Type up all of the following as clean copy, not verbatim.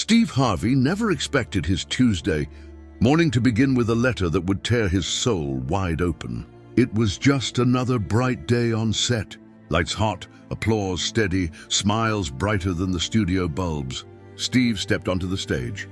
Steve Harvey never expected his Tuesday morning to begin with a letter that would tear his soul wide open. It was just another bright day on set. Lights hot, applause steady, smiles brighter than the studio bulbs. Steve stepped onto the stage.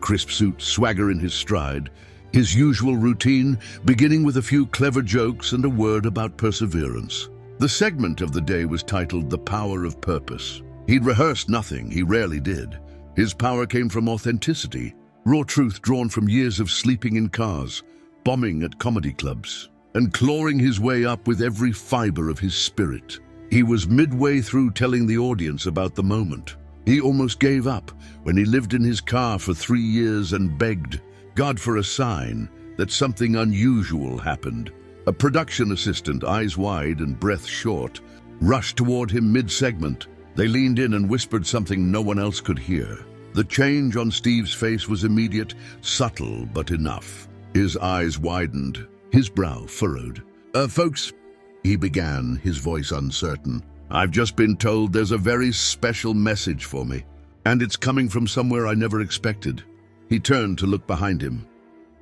Crisp suit, swagger in his stride. His usual routine, beginning with a few clever jokes and a word about perseverance. The segment of the day was titled The Power of Purpose. He'd rehearsed nothing, he rarely did. His power came from authenticity, raw truth drawn from years of sleeping in cars, bombing at comedy clubs, and clawing his way up with every fiber of his spirit. He was midway through telling the audience about the moment. He almost gave up when he lived in his car for 3 years and begged God for a sign that something unusual happened. A production assistant, eyes wide and breath short, rushed toward him mid-segment. They leaned in and whispered something no one else could hear. The change on Steve's face was immediate, subtle but enough. His eyes widened, his brow furrowed. Folks, he began, his voice uncertain. I've just been told there's a very special message for me, and it's coming from somewhere I never expected. He turned to look behind him.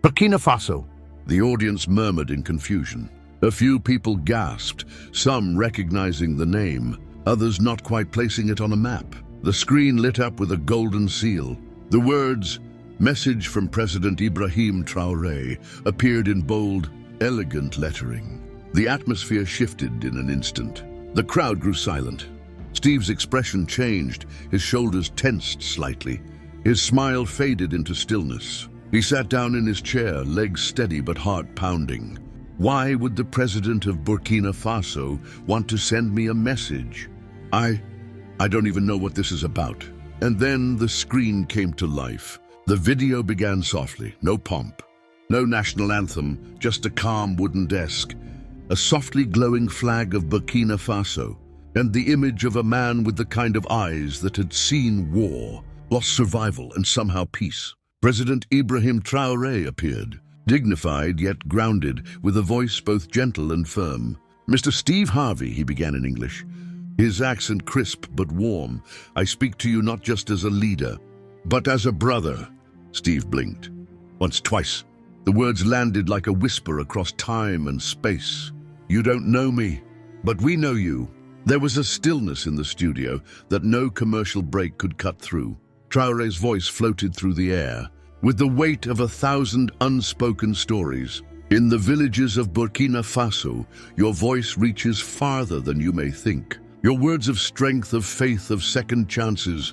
Burkina Faso. The audience murmured in confusion. A few people gasped, some recognizing the name, others not quite placing it on a map. The screen lit up with a golden seal. The words, "Message from President Ibrahim Traoré," appeared in bold, elegant lettering. The atmosphere shifted in an instant. The crowd grew silent. Steve's expression changed, his shoulders tensed slightly. His smile faded into stillness. He sat down in his chair, legs steady but heart pounding. Why would the President of Burkina Faso want to send me a message? I don't even know what this is about. And then the screen came to life. The video began softly, no pomp, no national anthem, just a calm wooden desk, a softly glowing flag of Burkina Faso, and the image of a man with the kind of eyes that had seen war, lost survival, and somehow peace. President Ibrahim Traoré appeared, dignified yet grounded, with a voice both gentle and firm. "Mr. Steve Harvey," he began in English, his accent crisp but warm. "I speak to you not just as a leader, but as a brother." Steve blinked. Once, twice. The words landed like a whisper across time and space. "You don't know me, but we know you." There was a stillness in the studio that no commercial break could cut through. Traoré's voice floated through the air, with the weight of 1,000 unspoken stories. "In the villages of Burkina Faso, your voice reaches farther than you may think. Your words of strength, of faith, of second chances.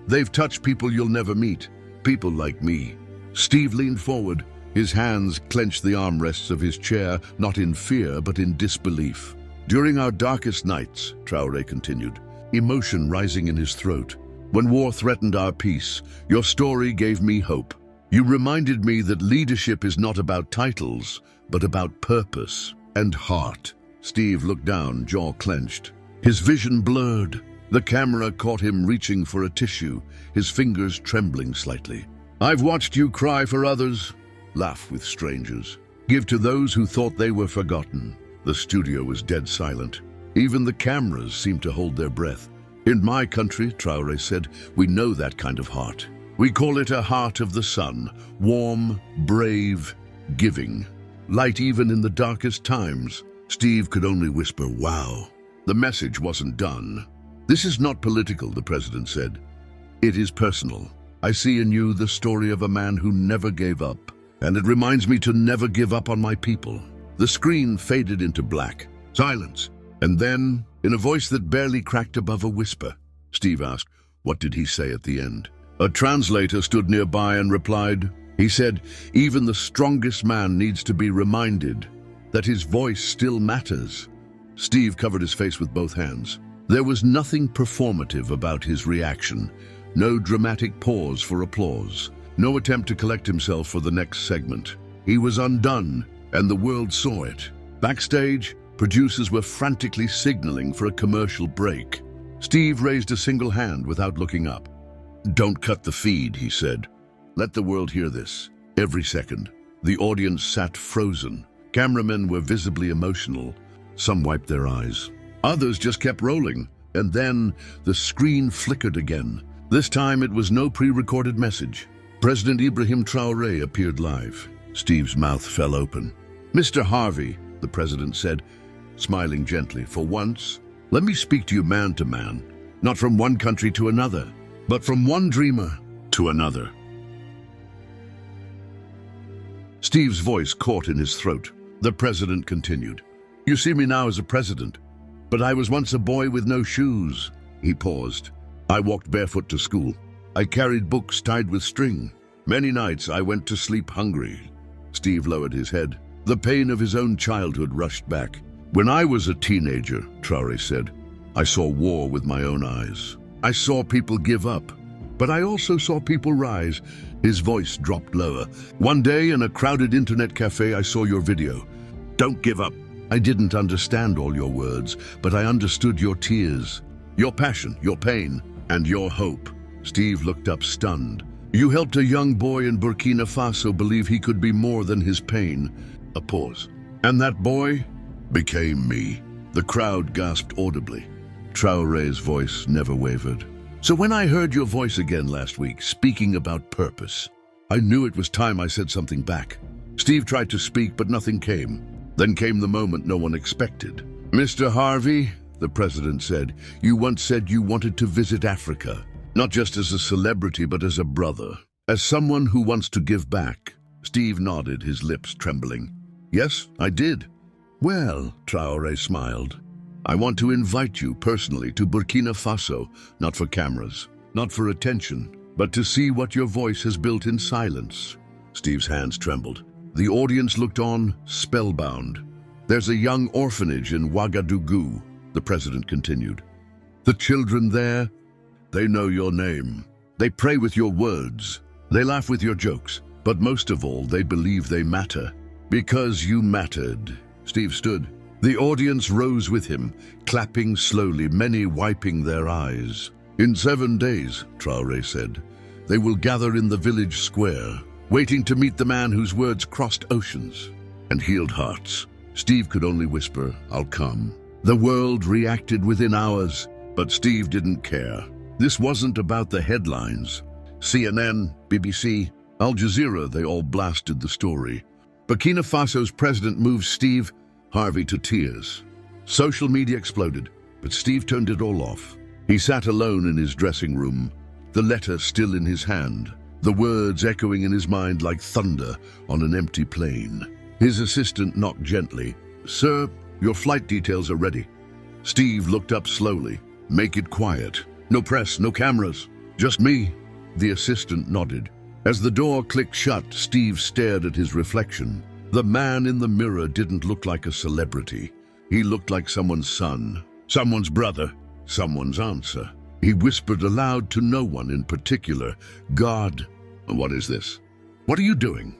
They've touched people you'll never meet, people like me." Steve leaned forward. His hands clenched the armrests of his chair, not in fear, but in disbelief. "During our darkest nights," Traoré continued, emotion rising in his throat, "when war threatened our peace, your story gave me hope. You reminded me that leadership is not about titles, but about purpose and heart." Steve looked down, jaw clenched. His vision blurred. The camera caught him reaching for a tissue, his fingers trembling slightly. "I've watched you cry for others, laugh with strangers, give to those who thought they were forgotten." The studio was dead silent. Even the cameras seemed to hold their breath. "In my country," Traoré said, "we know that kind of heart. We call it a heart of the sun, warm, brave, giving. Light even in the darkest times." Steve could only whisper, "Wow." The message wasn't done. "This is not political," the president said. "It is personal. I see in you the story of a man who never gave up, and it reminds me to never give up on my people." The screen faded into black. Silence. And then, in a voice that barely cracked above a whisper, Steve asked, "What did he say at the end?" A translator stood nearby and replied. He said, "Even the strongest man needs to be reminded that his voice still matters." Steve covered his face with both hands. There was nothing performative about his reaction, no dramatic pause for applause, no attempt to collect himself for the next segment. He was undone, and the world saw it. Backstage, producers were frantically signaling for a commercial break. Steve raised a single hand without looking up. "Don't cut the feed," he said. "Let the world hear this." Every second, the audience sat frozen. Cameramen were visibly emotional. Some wiped their eyes. Others just kept rolling. And then the screen flickered again. This time it was no pre-recorded message. President Ibrahim Traoré appeared live. Steve's mouth fell open. "Mr. Harvey," the president said, smiling gently, "for once, let me speak to you man to man, not from one country to another, but from one dreamer to another." Steve's voice caught in his throat. The president continued. "You see me now as a president, but I was once a boy with no shoes." He paused. "I walked barefoot to school. I carried books tied with string. Many nights I went to sleep hungry." Steve lowered his head. The pain of his own childhood rushed back. "When I was a teenager," Traoré said, "I saw war with my own eyes. I saw people give up, but I also saw people rise." His voice dropped lower. "One day in a crowded internet cafe, I saw your video. Don't give up. I didn't understand all your words, but I understood your tears, your passion, your pain, and your hope." Steve looked up stunned. "You helped a young boy in Burkina Faso believe he could be more than his pain." A pause. "And that boy became me." The crowd gasped audibly. Traoré's voice never wavered. "So when I heard your voice again last week, speaking about purpose, I knew it was time I said something back." Steve tried to speak, but nothing came. Then came the moment no one expected. "Mr. Harvey," the president said, "you once said you wanted to visit Africa, not just as a celebrity, but as a brother, as someone who wants to give back." Steve nodded, his lips trembling. "Yes, I did." "Well," Traoré smiled, "I want to invite you personally to Burkina Faso, not for cameras, not for attention, but to see what your voice has built in silence." Steve's hands trembled. The audience looked on, spellbound. "There's a young orphanage in Ouagadougou," the president continued. "The children there, they know your name. They pray with your words. They laugh with your jokes. But most of all, they believe they matter. Because you mattered." Steve stood. The audience rose with him, clapping slowly, many wiping their eyes. "In 7 days," Traoré said, "they will gather in the village square, waiting to meet the man whose words crossed oceans and healed hearts." Steve could only whisper, "I'll come." The world reacted within hours, but Steve didn't care. This wasn't about the headlines. CNN, BBC, Al Jazeera, they all blasted the story. Burkina Faso's president moved Steve Harvey to tears. Social media exploded, but Steve turned it all off. He sat alone in his dressing room, the letter still in his hand, the words echoing in his mind like thunder on an empty plane. His assistant knocked gently. "Sir, your flight details are ready." Steve looked up slowly. "Make it quiet. No press, no cameras. Just me." The assistant nodded. As the door clicked shut, Steve stared at his reflection. The man in the mirror didn't look like a celebrity. He looked like someone's son, someone's brother, someone's answer. He whispered aloud to no one in particular, "God, what is this? What are you doing?"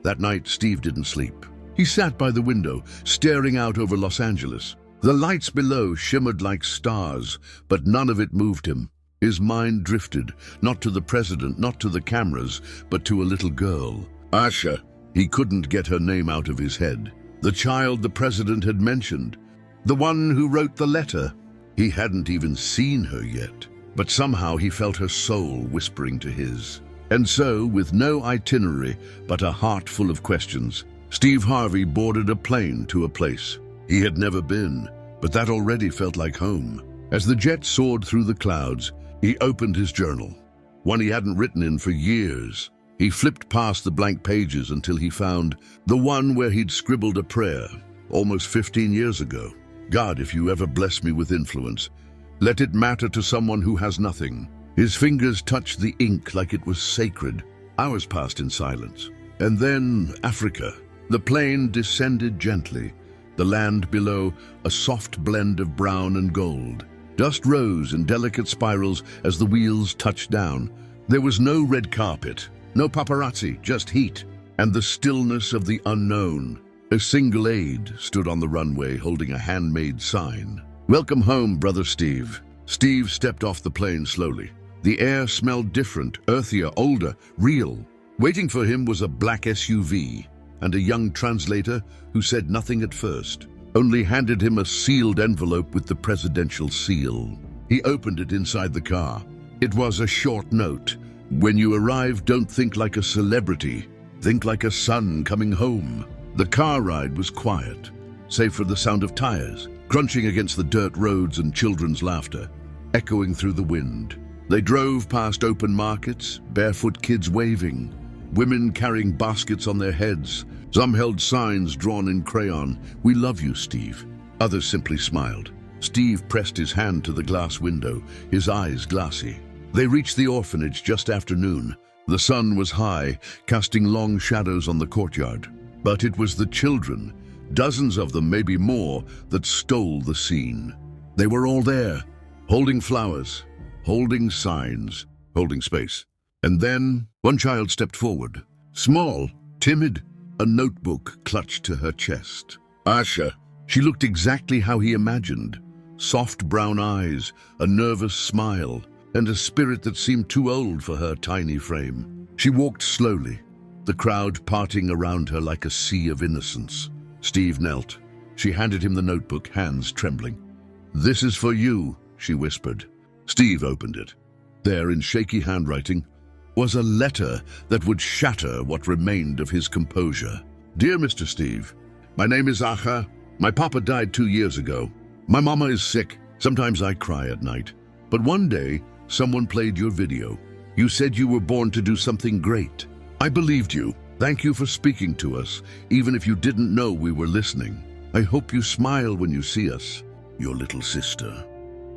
That night, Steve didn't sleep. He sat by the window, staring out over Los Angeles. The lights below shimmered like stars, but none of it moved him. His mind drifted, not to the president, not to the cameras, but to a little girl. Acha. He couldn't get her name out of his head. The child the president had mentioned. The one who wrote the letter. He hadn't even seen her yet, but somehow he felt her soul whispering to his. And so, with no itinerary, but a heart full of questions, Steve Harvey boarded a plane to a place he had never been, but that already felt like home. As the jet soared through the clouds, he opened his journal, one he hadn't written in for years. He flipped past the blank pages until he found the one where he'd scribbled a prayer, almost 15 years ago. "God, if you ever bless me with influence, let it matter to someone who has nothing." His fingers touched the ink like it was sacred. Hours passed in silence. And then Africa. The plane descended gently. The land below, a soft blend of brown and gold. Dust rose in delicate spirals as the wheels touched down. There was no red carpet. No paparazzi, just heat, and the stillness of the unknown. A single aide stood on the runway holding a handmade sign. "Welcome home, Brother Steve." Steve stepped off the plane slowly. The air smelled different, earthier, older, real. Waiting for him was a black SUV and a young translator who said nothing at first, only handed him a sealed envelope with the presidential seal. He opened it inside the car. It was a short note. When you arrive, don't think like a celebrity. Think like a son coming home. The car ride was quiet, save for the sound of tires crunching against the dirt roads and children's laughter echoing through the wind. They drove past open markets, barefoot kids waving, women carrying baskets on their heads. Some held signs drawn in crayon. "We love you, Steve." Others simply smiled. Steve pressed his hand to the glass window, his eyes glassy. They reached the orphanage just after noon. The sun was high, casting long shadows on the courtyard. But it was the children, dozens of them, maybe more, that stole the scene. They were all there, holding flowers, holding signs, holding space. And then one child stepped forward, small, timid, a notebook clutched to her chest. Acha. She looked exactly how he imagined. Soft brown eyes, a nervous smile, and a spirit that seemed too old for her tiny frame. She walked slowly, the crowd parting around her like a sea of innocence. Steve knelt. She handed him the notebook, hands trembling. "This is for you," she whispered. Steve opened it. There, in shaky handwriting, was a letter that would shatter what remained of his composure. "Dear Mr. Steve, my name is Acha. My papa died 2 years ago. My mama is sick. Sometimes I cry at night. But one day, someone played your video. You said you were born to do something great. I believed you. Thank you for speaking to us, even if you didn't know we were listening. I hope you smile when you see us. Your little sister."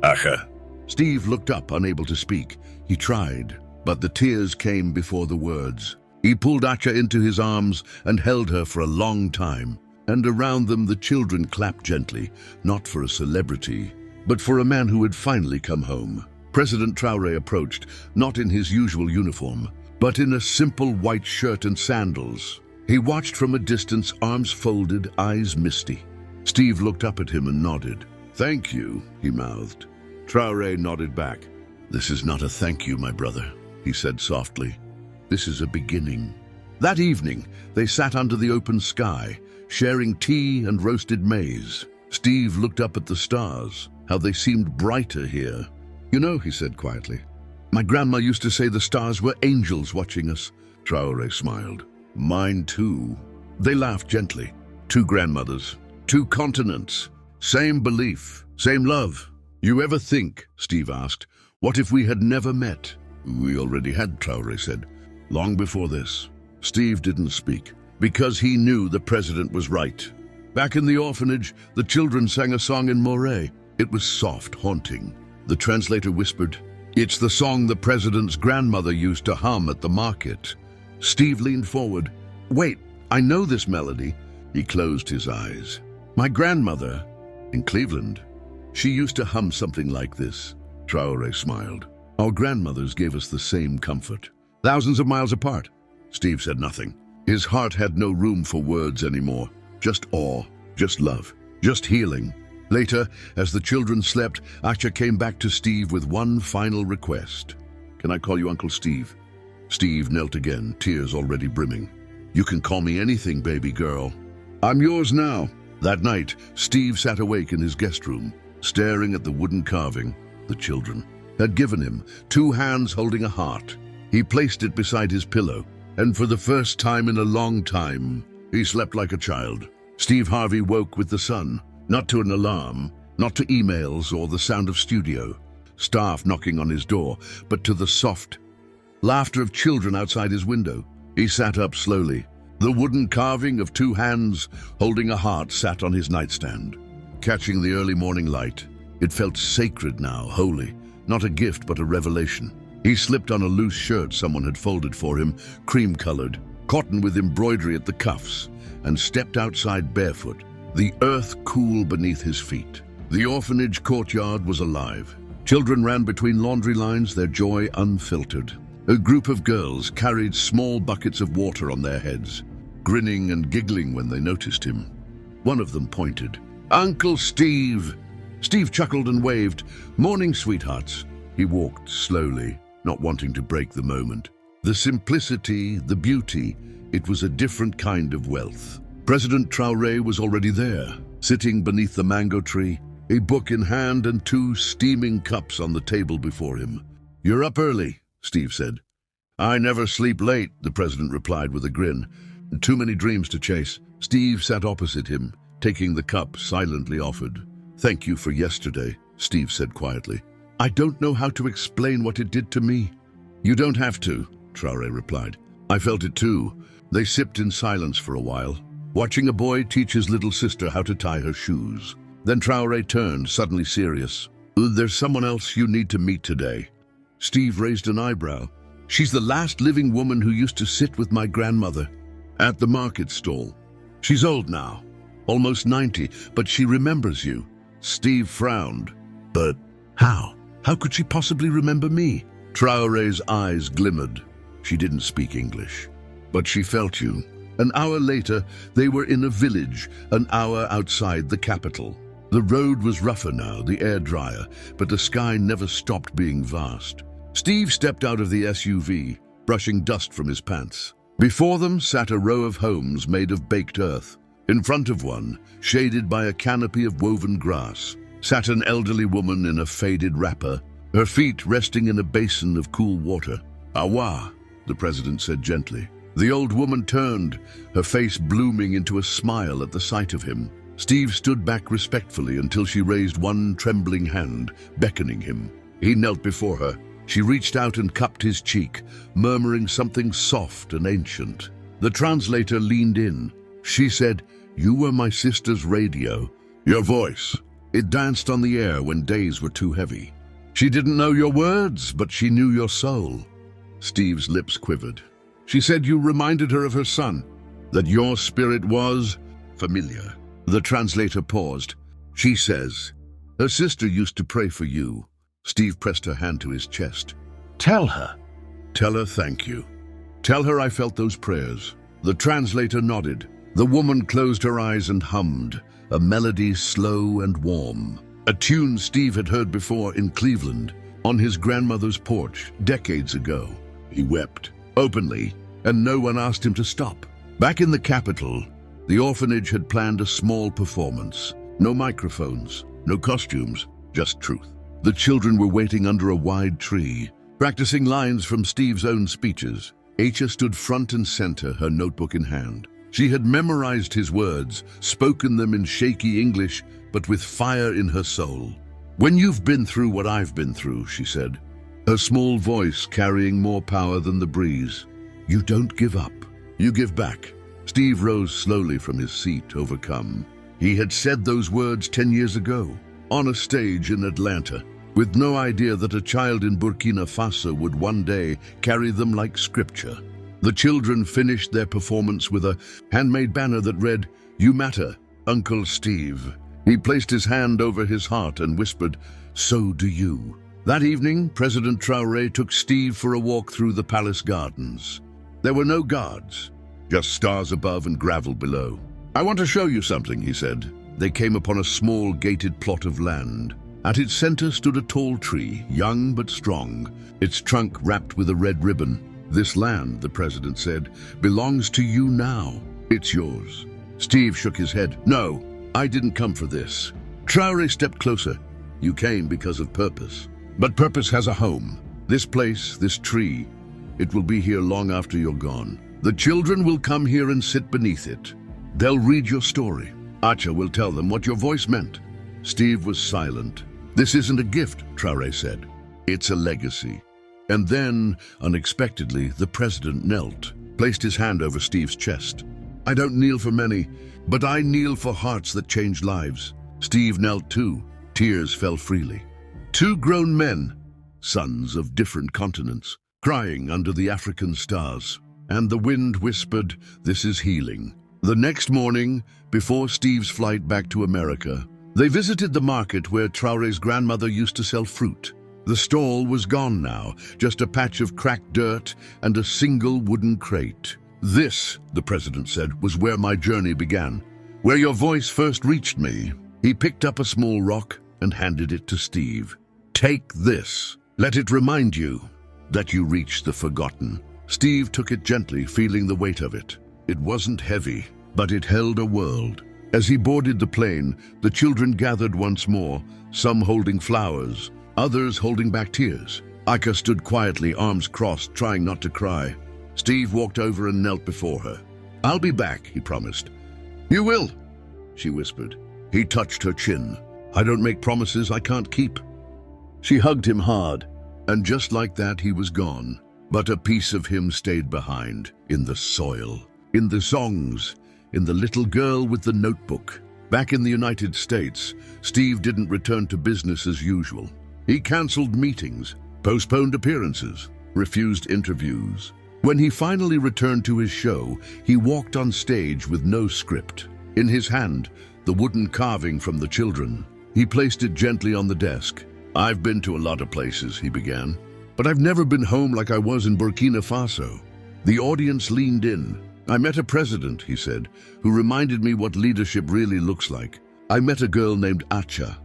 Acha. Steve looked up, unable to speak. He tried, but the tears came before the words. He pulled Acha into his arms and held her for a long time. And around them the children clapped gently, not for a celebrity, but for a man who had finally come home. President Traoré approached, not in his usual uniform, but in a simple white shirt and sandals. He watched from a distance, arms folded, eyes misty. Steve looked up at him and nodded. "Thank you," he mouthed. Traoré nodded back. "This is not a thank you, my brother," he said softly. "This is a beginning." That evening, they sat under the open sky, sharing tea and roasted maize. Steve looked up at the stars, how they seemed brighter here. "You know," he said quietly, "my grandma used to say the stars were angels watching us." Traoré smiled. "Mine too." They laughed gently. Two grandmothers, two continents, same belief, same love. "You ever think," Steve asked, "what if we had never met?" "We already had," Traoré said, "long before this." Steve didn't speak, because he knew the president was right. Back in the orphanage, the children sang a song in Moray. It was soft, haunting. The translator whispered, "It's the song the president's grandmother used to hum at the market." Steve leaned forward. "Wait, I know this melody." He closed his eyes. "My grandmother, in Cleveland, she used to hum something like this." Traoré smiled. "Our grandmothers gave us the same comfort. Thousands of miles apart." Steve said nothing. His heart had no room for words anymore. Just awe, just love, just healing. Later, as the children slept, Acha came back to Steve with one final request. "Can I call you Uncle Steve?" Steve knelt again, tears already brimming. "You can call me anything, baby girl. I'm yours now." That night, Steve sat awake in his guest room, staring at the wooden carving the children had given him, two hands holding a heart. He placed it beside his pillow, and for the first time in a long time, he slept like a child. Steve Harvey woke with the sun, not to an alarm, not to emails or the sound of studio, staff knocking on his door, but to the soft laughter of children outside his window. He sat up slowly. The wooden carving of two hands holding a heart sat on his nightstand, catching the early morning light. It felt sacred now, holy, not a gift but a revelation. He slipped on a loose shirt someone had folded for him, cream-colored, cotton with embroidery at the cuffs, and stepped outside barefoot, the earth cool beneath his feet. The orphanage courtyard was alive. Children ran between laundry lines, their joy unfiltered. A group of girls carried small buckets of water on their heads, grinning and giggling when they noticed him. One of them pointed. "Uncle Steve!" Steve chuckled and waved. "Morning, sweethearts." He walked slowly, not wanting to break the moment. The simplicity, the beauty, it was a different kind of wealth. President Traoré was already there, sitting beneath the mango tree, a book in hand and two steaming cups on the table before him. "You're up early," Steve said. "I never sleep late," the president replied with a grin. "Too many dreams to chase." Steve sat opposite him, taking the cup silently offered. "Thank you for yesterday," Steve said quietly. "I don't know how to explain what it did to me." "You don't have to," Traoré replied. "I felt it too." They sipped in silence for a while, watching a boy teach his little sister how to tie her shoes. Then Traoré turned, suddenly serious. "There's someone else you need to meet today." Steve raised an eyebrow. "She's the last living woman who used to sit with my grandmother at the market stall. She's old now, almost 90, but she remembers you." Steve frowned. "But how? How could she possibly remember me?" Traoré's eyes glimmered. "She didn't speak English, but she felt you." An hour later, they were in a village, an hour outside the capital. The road was rougher now, the air drier, but the sky never stopped being vast. Steve stepped out of the SUV, brushing dust from his pants. Before them sat a row of homes made of baked earth. In front of one, shaded by a canopy of woven grass, sat an elderly woman in a faded wrapper, her feet resting in a basin of cool water. "Awa," the president said gently. The old woman turned, her face blooming into a smile at the sight of him. Steve stood back respectfully until she raised one trembling hand, beckoning him. He knelt before her. She reached out and cupped his cheek, murmuring something soft and ancient. The translator leaned in. She said, "You were my sister's radio. Your voice. It danced on the air when days were too heavy. She didn't know your words, but she knew your soul." Steve's lips quivered. "She said you reminded her of her son, that your spirit was familiar." The translator paused. "She says her sister used to pray for you." Steve pressed her hand to his chest. "Tell her. Tell her thank you. Tell her I felt those prayers." The translator nodded. The woman closed her eyes and hummed, a melody slow and warm. A tune Steve had heard before in Cleveland, on his grandmother's porch, decades ago. He wept, openly, and no one asked him to stop. Back in the capital, the orphanage had planned a small performance. No microphones, no costumes, just truth. The children were waiting under a wide tree, practicing lines from Steve's own speeches. Acha stood front and center, her notebook in hand. She had memorized his words, spoken them in shaky English, but with fire in her soul. "When you've been through what I've been through," she said, her small voice carrying more power than the breeze, "you don't give up. You give back." Steve rose slowly from his seat, overcome. He had said those words 10 years ago, on a stage in Atlanta, with no idea that a child in Burkina Faso would one day carry them like scripture. The children finished their performance with a handmade banner that read, "You matter, Uncle Steve." He placed his hand over his heart and whispered, "So do you." That evening, President Traoré took Steve for a walk through the palace gardens. There were no guards, just stars above and gravel below. "I want to show you something," he said. They came upon a small gated plot of land. At its center stood a tall tree, young but strong, its trunk wrapped with a red ribbon. "This land," the president said, "belongs to you now. It's yours." Steve shook his head. "No, I didn't come for this." Traoré stepped closer. "You came because of purpose. But purpose has a home. This place, this tree, it will be here long after you're gone. The children will come here and sit beneath it. They'll read your story. Acha will tell them what your voice meant." Steve was silent. "This isn't a gift," Traoré said. "It's a legacy." And then, unexpectedly, the president knelt, placed his hand over Steve's chest. "I don't kneel for many, but I kneel for hearts that change lives." Steve knelt too. Tears fell freely. Two grown men, sons of different continents, crying under the African stars. And the wind whispered, "This is healing." The next morning, before Steve's flight back to America, they visited the market where Traoré's grandmother used to sell fruit. The stall was gone now, just a patch of cracked dirt and a single wooden crate. "This," the president said, "was where my journey began, where your voice first reached me." He picked up a small rock and handed it to Steve. "Take this. Let it remind you that you reached the forgotten." Steve took it gently, feeling the weight of it. It wasn't heavy, but it held a world. As he boarded the plane, the children gathered once more, some holding flowers, others holding back tears. Acha stood quietly, arms crossed, trying not to cry. Steve walked over and knelt before her. "I'll be back," he promised. "You will," she whispered. He touched her chin. "I don't make promises I can't keep." She hugged him hard, and just like that he was gone. But a piece of him stayed behind, in the soil, in the songs, in the little girl with the notebook. Back in the United States, Steve didn't return to business as usual. He canceled meetings, postponed appearances, refused interviews. When he finally returned to his show, he walked on stage with no script. In his hand, the wooden carving from the children. He placed it gently on the desk. "I've been to a lot of places," he began, "but I've never been home like I was in Burkina Faso." The audience leaned in. "I met a president," he said, "who reminded me what leadership really looks like. I met a girl named Acha,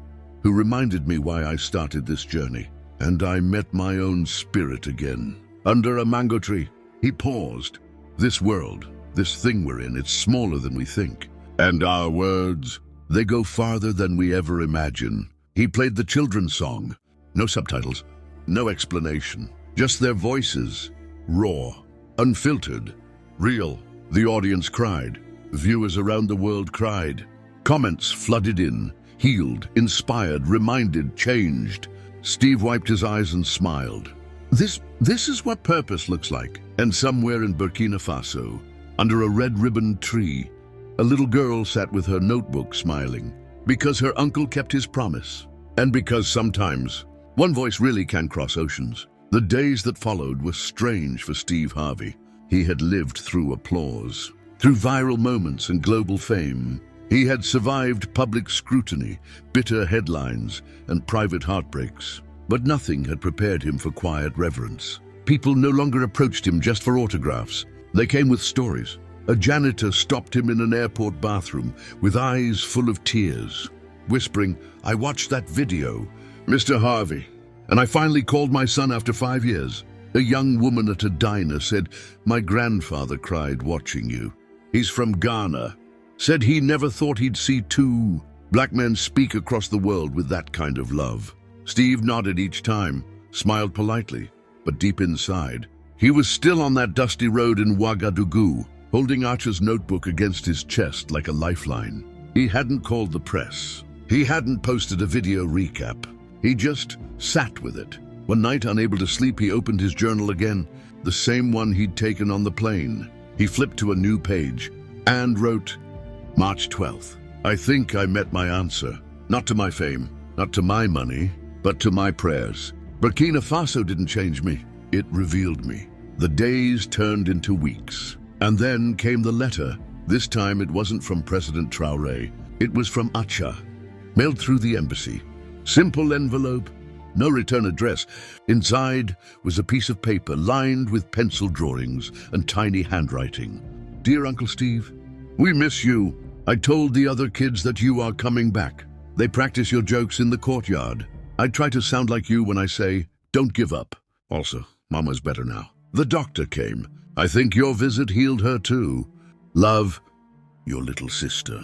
who reminded me why I started this journey. And I met my own spirit again. Under a mango tree." He paused. "This world, this thing we're in, it's smaller than we think. And our words, they go farther than we ever imagine." He played the children's song. No subtitles, no explanation. Just their voices, raw, unfiltered, real. The audience cried. Viewers around the world cried. Comments flooded in, healed, inspired, reminded, changed. Steve wiped his eyes and smiled. This is what purpose looks like. And somewhere in Burkina Faso, under a red-ribboned tree, a little girl sat with her notebook smiling, because her uncle kept his promise, and because sometimes one voice really can cross oceans. The days that followed were strange for Steve Harvey. He had lived through applause, through viral moments and global fame. He had survived public scrutiny, bitter headlines, and private heartbreaks. But nothing had prepared him for quiet reverence. People no longer approached him just for autographs. They came with stories. A janitor stopped him in an airport bathroom with eyes full of tears, whispering, "I watched that video, Mr. Harvey, and I finally called my son after 5 years." A young woman at a diner said, "My grandfather cried watching you. He's from Ghana. Said he never thought he'd see 2 black men speak across the world with that kind of love." Steve nodded each time, smiled politely, but deep inside, he was still on that dusty road in Ouagadougou, holding Acha's notebook against his chest like a lifeline. He hadn't called the press. He hadn't posted a video recap. He just sat with it. One night, unable to sleep, he opened his journal again, the same one he'd taken on the plane. He flipped to a new page and wrote, March 12th. "I think I met my answer. Not to my fame, not to my money, but to my prayers. Burkina Faso didn't change me. It revealed me." The days turned into weeks. And then came the letter. This time it wasn't from President Traoré. It was from Acha, mailed through the embassy. Simple envelope, no return address. Inside was a piece of paper lined with pencil drawings and tiny handwriting. "Dear Uncle Steve, we miss you. I told the other kids that you are coming back. They practice your jokes in the courtyard. I try to sound like you when I say, don't give up. Also, Mama's better now. The doctor came. I think your visit healed her too. Love, your little sister."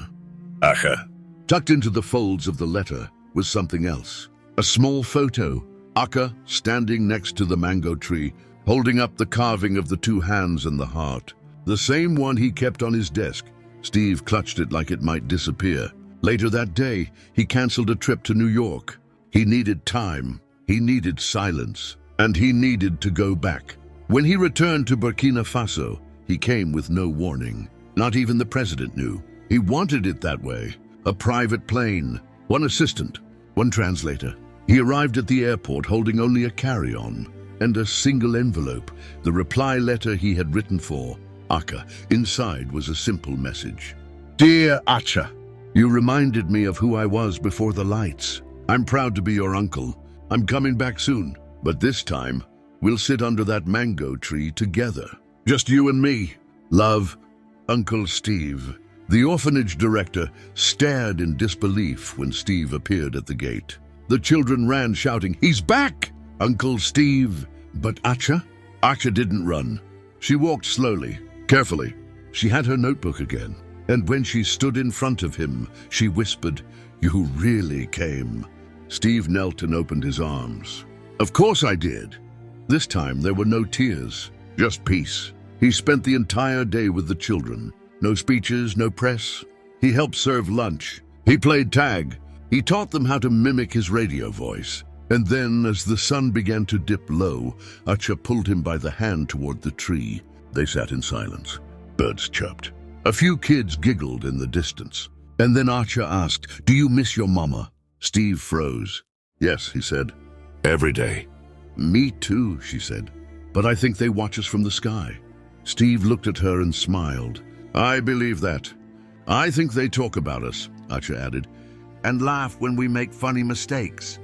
Acha. Tucked into the folds of the letter was something else. A small photo. Acha standing next to the mango tree, holding up the carving of the 2 hands and the heart. The same one he kept on his desk. Steve clutched it like it might disappear. Later that day, he canceled a trip to New York. He needed time, he needed silence, and he needed to go back. When he returned to Burkina Faso, he came with no warning. Not even the president knew. He wanted it that way. A private plane, 1 assistant, 1 translator. He arrived at the airport holding only a carry-on and a single envelope, the reply letter he had written for Acha. Inside was a simple message. "Dear Acha, you reminded me of who I was before the lights. I'm proud to be your uncle. I'm coming back soon, but this time we'll sit under that mango tree together. Just you and me. Love, Uncle Steve." The orphanage director stared in disbelief when Steve appeared at the gate. The children ran shouting, "He's back! Uncle Steve!" But Acha? Acha didn't run. She walked slowly, carefully. She had her notebook again. And when she stood in front of him, she whispered, "You really came." Steve knelt and opened his arms. "Of course I did. This time there were no tears, just peace. He spent the entire day with the children. No speeches, no press. He helped serve lunch. He played tag. He taught them how to mimic his radio voice. And then, as the sun began to dip low, Acha pulled him by the hand toward the tree. They sat in silence. Birds chirped. A few kids giggled in the distance. And then Acha asked, "Do you miss your mama?" Steve froze. "Yes," he said. "Every day." "Me too," she said. "But I think they watch us from the sky." Steve looked at her and smiled. "I believe that. I think they talk about us," Acha added, "and laugh when we make funny mistakes."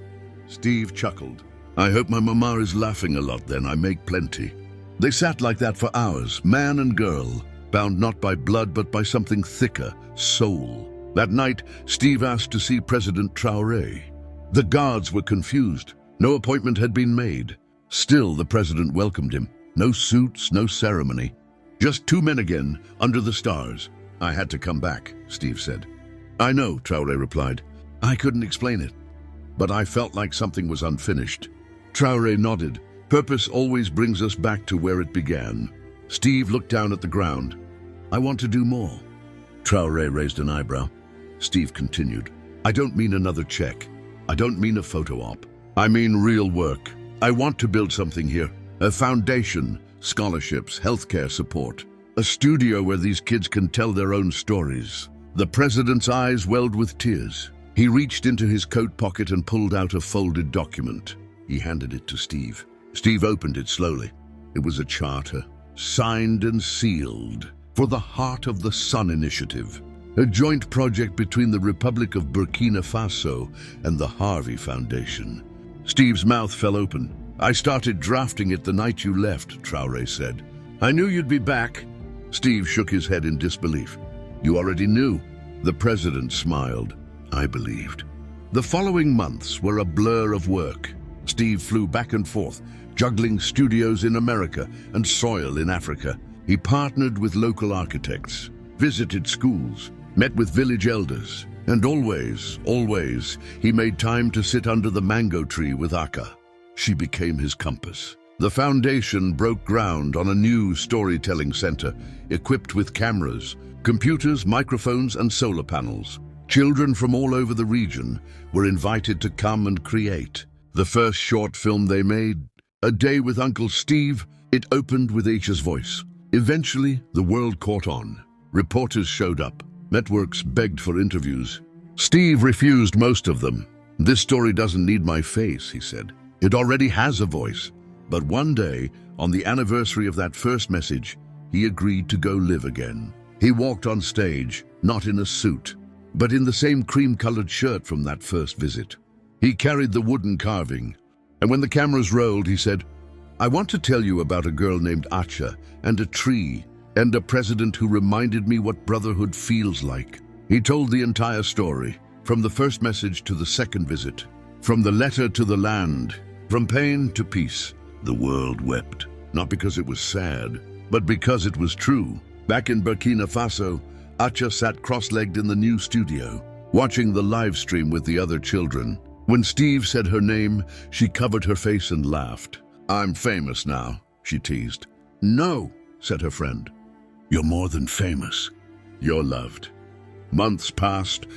Steve chuckled. "I hope my mama is laughing a lot then. I make plenty." They sat like that for hours, man and girl, bound not by blood but by something thicker, soul. That night, Steve asked to see President Traoré. The guards were confused. No appointment had been made. Still, the president welcomed him. No suits, no ceremony. Just two men again, under the stars. "I had to come back," Steve said. "I know," Traoré replied. "I couldn't explain it. But I felt like something was unfinished." Traoré nodded. "Purpose always brings us back to where it began." Steve looked down at the ground. "I want to do more." Traoré raised an eyebrow. Steve continued. "I don't mean another check. I don't mean a photo op. I mean real work. I want to build something here. A foundation, scholarships, healthcare support. A studio where these kids can tell their own stories." The president's eyes welled with tears. He reached into his coat pocket and pulled out a folded document. He handed it to Steve. Steve opened it slowly. It was a charter, signed and sealed, for the Heart of the Sun Initiative, a joint project between the Republic of Burkina Faso and the Harvey Foundation. Steve's mouth fell open. "I started drafting it the night you left," Traoré said. "I knew you'd be back." Steve shook his head in disbelief. "You already knew." The president smiled. "I believed." The following months were a blur of work. Steve flew back and forth, juggling studios in America and soil in Africa. He partnered with local architects, visited schools, met with village elders, and always, he made time to sit under the mango tree with Acha. She became his compass. The foundation broke ground on a new storytelling center, equipped with cameras, computers, microphones, and solar panels. Children from all over the region were invited to come and create. The first short film they made, A Day with Uncle Steve, it opened with Acha's voice. Eventually, the world caught on. Reporters showed up. Networks begged for interviews. Steve refused most of them. "This story doesn't need my face," he said. "It already has a voice." But one day, on the anniversary of that first message, he agreed to go live again. He walked on stage, not in a suit, but in the same cream-colored shirt from that first visit. He carried the wooden carving, and when the cameras rolled, he said, "I want to tell you about a girl named Acha, and a tree, and a president who reminded me what brotherhood feels like." He told the entire story, from the first message to the second visit, from the letter to the land, from pain to peace. The world wept, not because it was sad, but because it was true. Back in Burkina Faso, Acha sat cross-legged in the new studio, watching the live stream with the other children. When Steve said her name, she covered her face and laughed. "I'm famous now," she teased. "No," said her friend. "You're more than famous. You're loved." Months passed,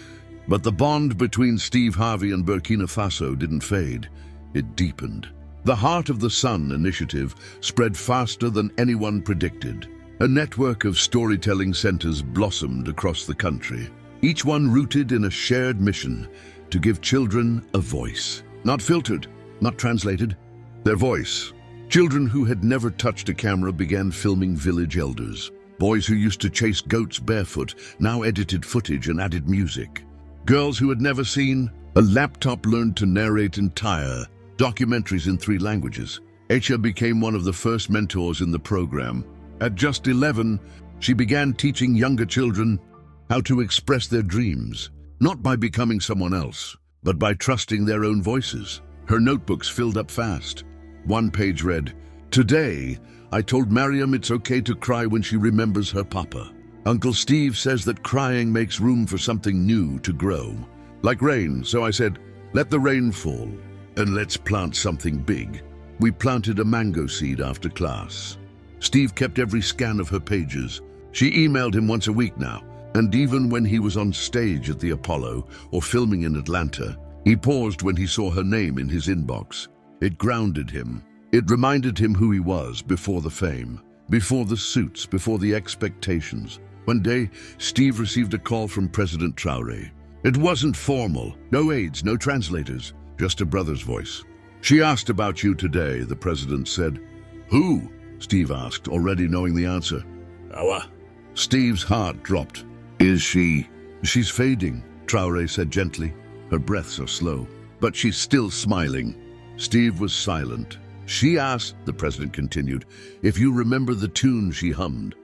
but the bond between Steve Harvey and Burkina Faso didn't fade. It deepened. The Heart of the Sun initiative spread faster than anyone predicted. A network of storytelling centers blossomed across the country, each one rooted in a shared mission to give children a voice. Not filtered, not translated, their voice. Children who had never touched a camera began filming village elders. Boys who used to chase goats barefoot now edited footage and added music. Girls who had never seen a laptop learned to narrate entire documentaries in 3 languages. Acha became one of the first mentors in the program. At just 11, she began teaching younger children how to express their dreams, not by becoming someone else, but by trusting their own voices. Her notebooks filled up fast. One page read, "Today, I told Mariam it's okay to cry when she remembers her papa. Uncle Steve says that crying makes room for something new to grow. Like rain, so I said, let the rain fall, and let's plant something big." We planted a mango seed after class. Steve kept every scan of her pages. She emailed him once a week now, and even when he was on stage at the Apollo or filming in Atlanta, he paused when he saw her name in his inbox. It grounded him. It reminded him who he was before the fame, before the suits, before the expectations. One day, Steve received a call from President Traoré. It wasn't formal, no aides, no translators, just a brother's voice. "She asked about you today," the president said. "Who?" Steve asked, already knowing the answer. Awa. Steve's heart dropped. "Is she?" "She's fading," Traoré said gently. Her breaths are slow, but she's still smiling. Steve was silent. "She asked," the president continued, "if you remember the tune she hummed."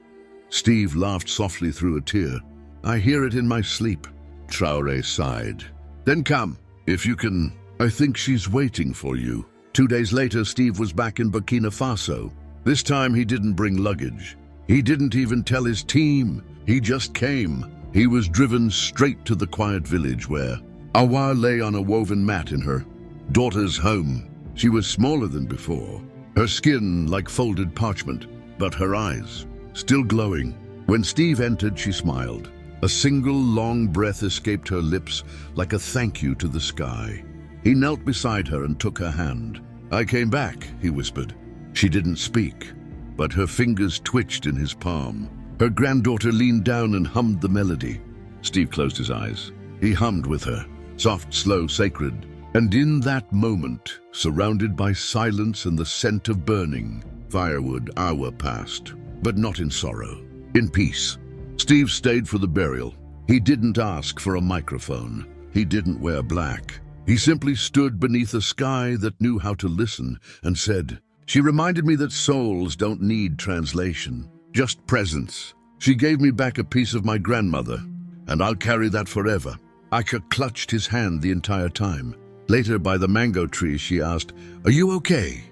Steve laughed softly through a tear. "I hear it in my sleep." Traoré sighed. "Then come, if you can. I think she's waiting for you." 2 days later, Steve was back in Burkina Faso. This time he didn't bring luggage. He didn't even tell his team. He just came. He was driven straight to the quiet village where Awa lay on a woven mat in her daughter's home. She was smaller than before, her skin like folded parchment, but her eyes still glowing. When Steve entered, she smiled. A single long breath escaped her lips like a thank you to the sky. He knelt beside her and took her hand. "I came back," he whispered. She didn't speak, but her fingers twitched in his palm. Her granddaughter leaned down and hummed the melody. Steve closed his eyes. He hummed with her, soft, slow, sacred. And in that moment, surrounded by silence and the scent of burning firewood, Awa passed, but not in sorrow, in peace. Steve stayed for the burial. He didn't ask for a microphone. He didn't wear black. He simply stood beneath a sky that knew how to listen and said, "She reminded me that souls don't need translation, just presence. She gave me back a piece of my grandmother, and I'll carry that forever." Acha clutched his hand the entire time. Later, by the mango tree, she asked, "Are you okay?"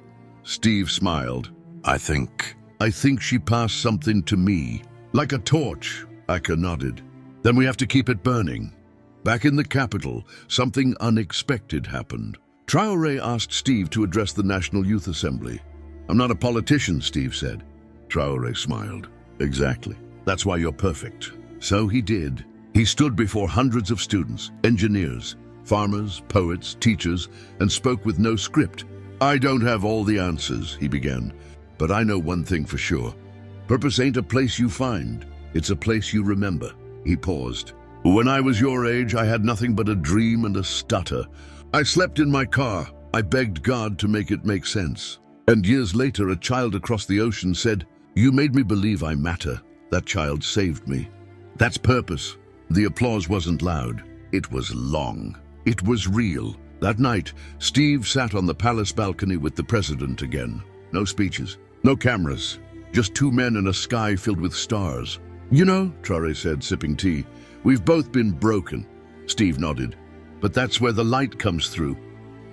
Steve smiled. I think she passed something to me, like a torch." Acha nodded. "Then we have to keep it burning." Back in the capital, something unexpected happened. Traoré asked Steve to address the National Youth Assembly. "I'm not a politician," Steve said. Traoré smiled. "Exactly. That's why you're perfect." So he did. He stood before hundreds of students, engineers, farmers, poets, teachers, and spoke with no script. "I don't have all the answers," he began, "but I know one thing for sure. Purpose ain't a place you find. It's a place you remember." He paused. "When I was your age, I had nothing but a dream and a stutter. I slept in my car. I begged God to make it make sense. And years later, a child across the ocean said, 'You made me believe I matter.' That child saved me. That's purpose." The applause wasn't loud. It was long. It was real. That night, Steve sat on the palace balcony with the president again. No speeches, no cameras, just 2 men in a sky filled with stars. "You know," Traoré said, sipping tea, "we've both been broken." Steve nodded. "But that's where the light comes through."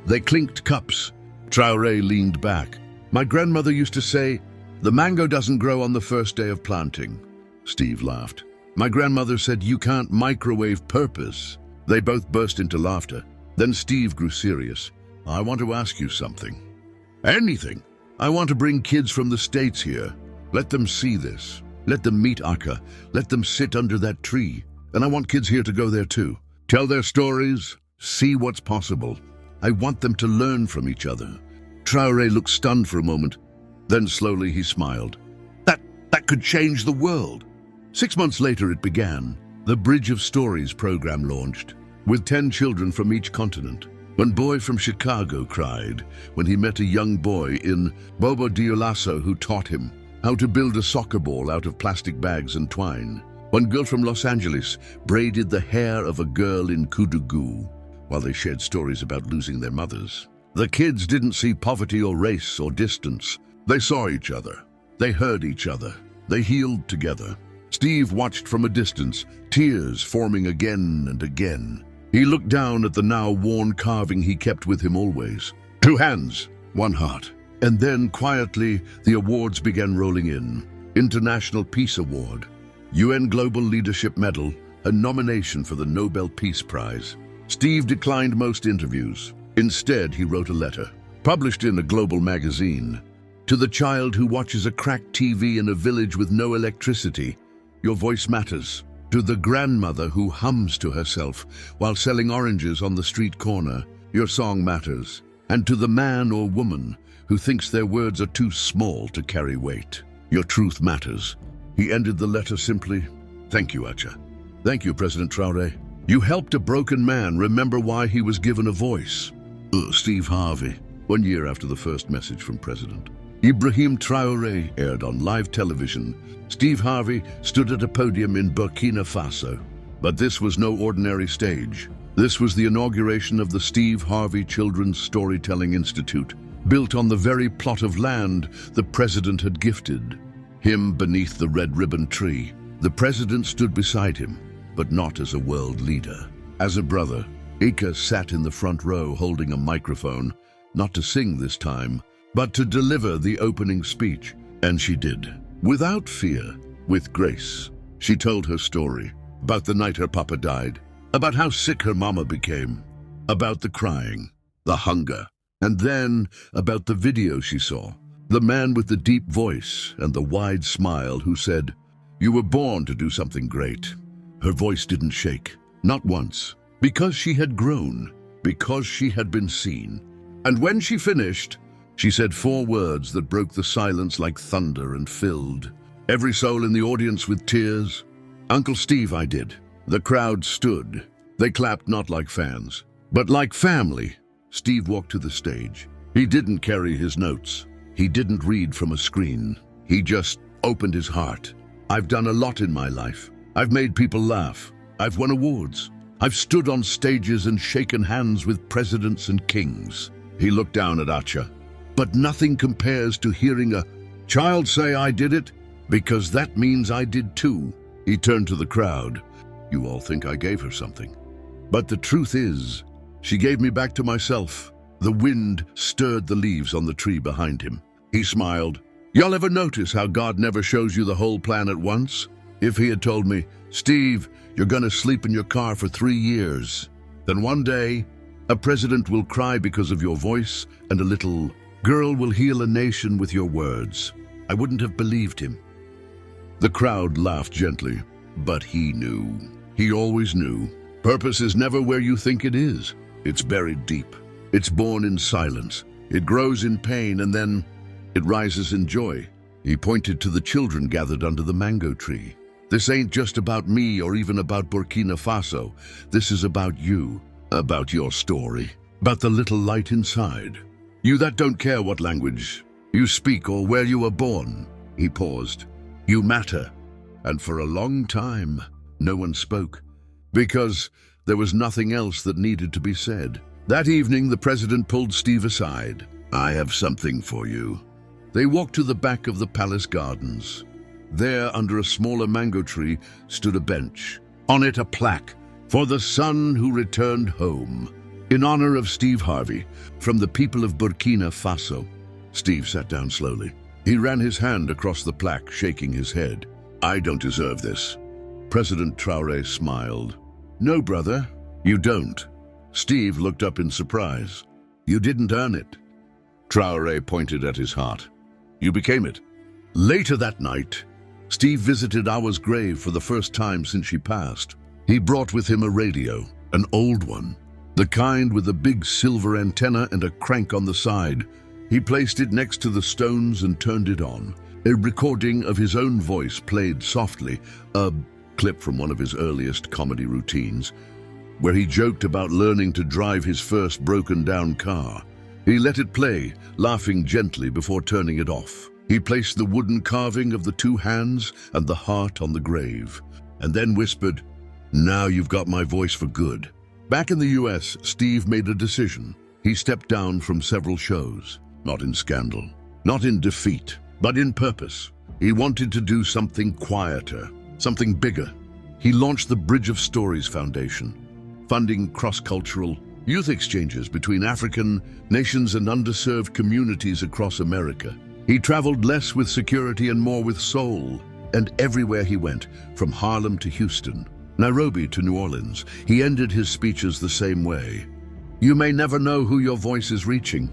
They clinked cups. Traoré leaned back. "My grandmother used to say, 'The mango doesn't grow on the first day of planting.'" Steve laughed. "My grandmother said, 'You can't microwave purpose.'" They both burst into laughter. Then Steve grew serious. "I want to ask you something. Anything. I want to bring kids from the States here. Let them see this. Let them meet Acha. Let them sit under that tree. And I want kids here to go there too. Tell their stories. See what's possible. I want them to learn from each other." Traoré looked stunned for a moment. Then slowly he smiled. That could change the world." 6 months later it began. The Bridge of Stories program launched, with 10 children from each continent. One boy from Chicago cried when he met a young boy in Bobo Dioulasso who taught him how to build a soccer ball out of plastic bags and twine. One girl from Los Angeles braided the hair of a girl in Ouagadougou while they shared stories about losing their mothers. The kids didn't see poverty or race or distance. They saw each other. They heard each other. They healed together. Steve watched from a distance, tears forming again and again. He looked down at the now worn carving he kept with him always. 2 hands, 1 heart. And then, quietly, the awards began rolling in. International Peace Award, UN Global Leadership Medal, a nomination for the Nobel Peace Prize. Steve declined most interviews. Instead, he wrote a letter. published in a global magazine. To the child who watches a cracked TV in a village with no electricity, your voice matters. To the grandmother who hums to herself while selling oranges on the street corner, your song matters. And to the man or woman who thinks their words are too small to carry weight, your truth matters. He ended the letter simply, "Thank you, Acha. Thank you, President Traoré. You helped a broken man remember why he was given a voice." Steve Harvey, 1 year after the first message from President. Ibrahim Traoré aired on live television. Steve Harvey stood at a podium in Burkina Faso. But this was no ordinary stage. This was the inauguration of the Steve Harvey Children's Storytelling Institute, built on the very plot of land the president had gifted him beneath the red ribbon tree. The president stood beside him, but not as a world leader. As a brother, Acha sat in the front row holding a microphone, not to sing this time, but to deliver the opening speech. And she did. Without fear, with grace. She told her story, about the night her papa died, about how sick her mama became, about the crying, the hunger, and then about the video she saw. The man with the deep voice and the wide smile who said, "You were born to do something great." Her voice didn't shake, not once, because she had grown, because she had been seen. And when she finished, she said 4 words that broke the silence like thunder and filled every soul in the audience with tears. "Uncle Steve, I did." The crowd stood. They clapped not like fans, but like family. Steve walked to the stage. He didn't carry his notes. He didn't read from a screen. He just opened his heart. "I've done a lot in my life. I've made people laugh. I've won awards. I've stood on stages and shaken hands with presidents and kings." He looked down at Acha. "But nothing compares to hearing a child say I did it, because that means I did too." He turned to the crowd. "You all think I gave her something. But the truth is, she gave me back to myself." The wind stirred the leaves on the tree behind him. He smiled. "Y'all ever notice how God never shows you the whole plan at once? If he had told me, 'Steve, you're gonna sleep in your car for 3 years,' then one day, a president will cry because of your voice, and a little girl will heal a nation with your words, I wouldn't have believed him." The crowd laughed gently, but he knew. He always knew. Purpose is never where you think it is. It's buried deep. It's born in silence. It grows in pain, and then it rises in joy. He pointed to the children gathered under the mango tree. "This ain't just about me or even about Burkina Faso. This is about you, about your story, about the little light inside. You that don't care what language you speak or where you were born." He paused. "You matter." And for a long time, no one spoke, because there was nothing else that needed to be said. That evening, the president pulled Steve aside. "I have something for you." They walked to the back of the palace gardens. There, under a smaller mango tree, stood a bench. On it, a plaque, "For the son who returned home," in honor of Steve Harvey, from the people of Burkina Faso. Steve sat down slowly. He ran his hand across the plaque, shaking his head. "I don't deserve this." President Traoré smiled. "No, brother, you don't." Steve looked up in surprise. "You didn't earn it." Traoré pointed at his heart. "You became it." Later that night, Steve visited Awa's grave for the first time since she passed. He brought with him a radio, an old one, the kind with a big silver antenna and a crank on the side. He placed it next to the stones and turned it on. A recording of his own voice played softly, a clip from one of his earliest comedy routines, where he joked about learning to drive his first broken-down car. He let it play, laughing gently before turning it off. He placed the wooden carving of the 2 hands and the heart on the grave, and then whispered, "Now you've got my voice for good." Back in the US, Steve made a decision. He stepped down from several shows, not in scandal, not in defeat, but in purpose. He wanted to do something quieter, something bigger. He launched the Bridge of Stories Foundation, funding cross-cultural youth exchanges between African nations and underserved communities across America. He traveled less with security and more with soul, and everywhere he went, from Harlem to Houston, Nairobi to New Orleans, he ended his speeches the same way. "You may never know who your voice is reaching,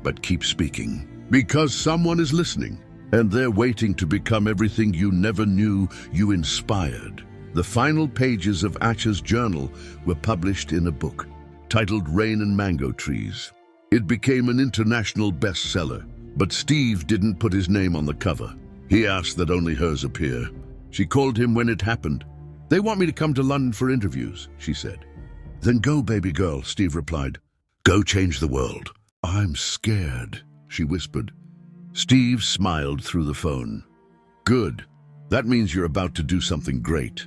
but keep speaking. Because someone is listening, and they're waiting to become everything you never knew you inspired. The final pages of Acha's journal were published in a book titled Rain and Mango Trees. It became an international bestseller, but Steve didn't put his name on the cover. He asked that only hers appear. She called him when it happened. "They want me to come to London for interviews," she said. "Then go, baby girl," Steve replied. "Go change the world." "I'm scared," she whispered. Steve smiled through the phone. "Good. That means you're about to do something great."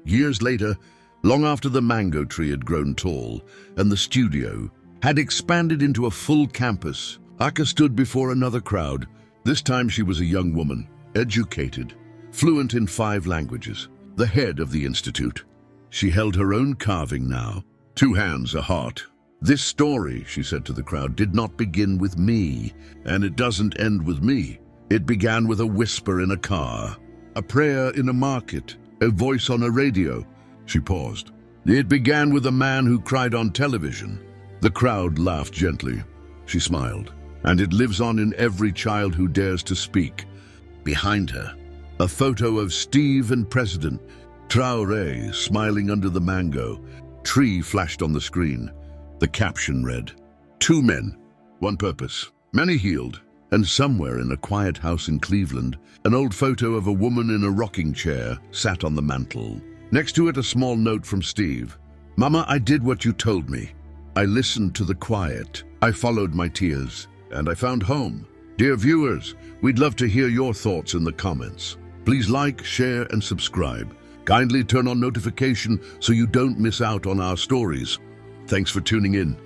Years later, long after the mango tree had grown tall and the studio had expanded into a full campus, Acha stood before another crowd. This time she was a young woman, educated, fluent in 5 languages, the head of the institute. She held her own carving now, 2 hands, a heart. "This story," she said to the crowd, "did not begin with me, and it doesn't end with me. It began with a whisper in a car, a prayer in a market, a voice on a radio." She paused. "It began with a man who cried on television." The crowd laughed gently. She smiled. "And it lives on in every child who dares to speak." Behind her, a photo of Steve and President Traoré smiling under the mango tree flashed on the screen. The caption read, "2 men, 1 purpose, many healed." And somewhere in a quiet house in Cleveland, an old photo of a woman in a rocking chair sat on the mantel. Next to it, a small note from Steve. "Mama, I did what you told me. I listened to the quiet. I followed my tears, and I found home." Dear viewers, we'd love to hear your thoughts in the comments. Please like, share, and subscribe. Kindly turn on notification so you don't miss out on our stories. Thanks for tuning in.